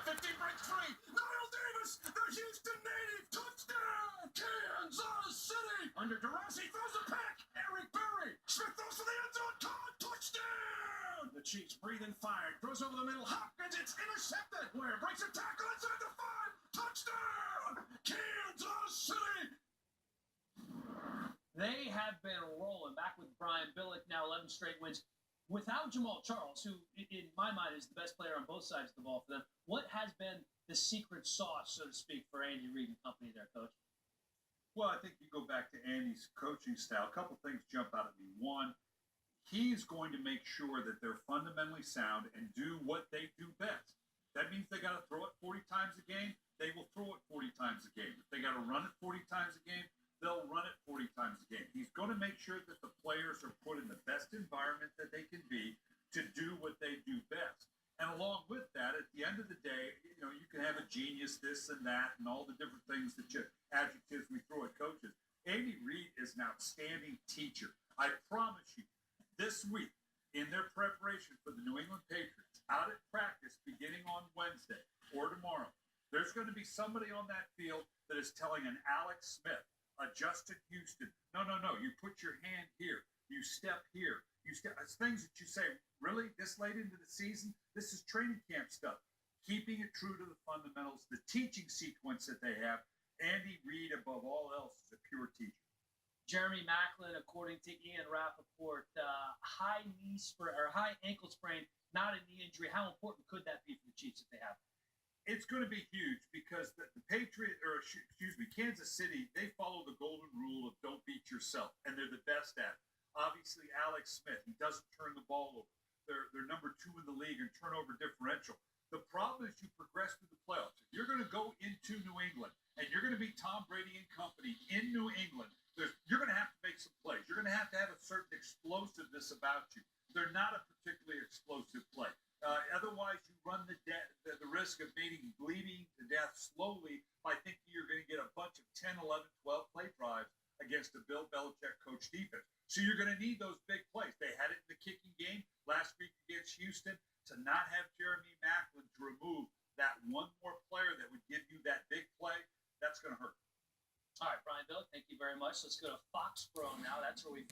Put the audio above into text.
50 breaks free. Niall Davis, the Houston native, touchdown, Kansas City. Under duress, he throws a pick. Eric Berry, Smith throws to the end zone, caught, touchdown. The Chiefs breathing fire, throws over the middle, Hopkins, it's intercepted. Where breaks a tackle inside the 5, touchdown, Kansas City. They have been rolling back with Brian Billick, now 11 straight wins. Without Jamal Charles, who in my mind is the best player on both sides of the ball for them, what has been the secret sauce, so to speak, for Andy Reid and company there, Coach? Well, I think you go back to Andy's coaching style. A couple things jump out at me. One, he's going to make sure that they're fundamentally sound and do what they do best. That means they got to throw it 40 times a game. They will throw it 40 times a game. If they got to run it 40 times a game, they'll run it 40 times a game. He's going to make sure that the players are put in the best environment that they can be to do what they do best. And along with that, at the end of the day, you can have a genius, this and that, and all the different things adjectives we throw at coaches. Andy Reid is an outstanding teacher. I promise you, this week, in their preparation for the New England Patriots, out at practice beginning on Wednesday or tomorrow, there's going to be somebody on that field that is telling an Alex Smith, a Justin Houston, no, you put your hand here, you step here, it's things that you say, really, this late into the season, this is training camp stuff. Keeping it true to the fundamentals, the teaching sequence that they have. Andy Reid, above all else, is a pure teacher. Jeremy Maclin, according to Ian Rappaport, high ankle sprain, not a knee injury. How important could that be for the Chiefs if they have it? It's going to be huge because the Kansas City, they follow the golden rule of don't beat yourself, and they're the best at it. Obviously, Alex Smith, he doesn't turn the ball over. They're number 2 in the league in turnover differential. The problem is you progress through the playoffs. If you're going to go into New England and you're going to beat Tom Brady and company in New England, you're going to have to make some plays. You're going to have a certain explosiveness about you. They're not a particularly explosive play. Otherwise, you run the risk of bleeding to death slowly by thinking you're going to get a bunch of 10, 11, 12 play drives against a Bill Belichick coach defense. So you're going to need those big plays. They had it in the kicking game last week against Houston. To not have Jeremy Maclin to remove that one more player that would give you that big play, that's going to hurt. All right, Brian Billick, thank you very much. Let's go to Foxborough now. That's where we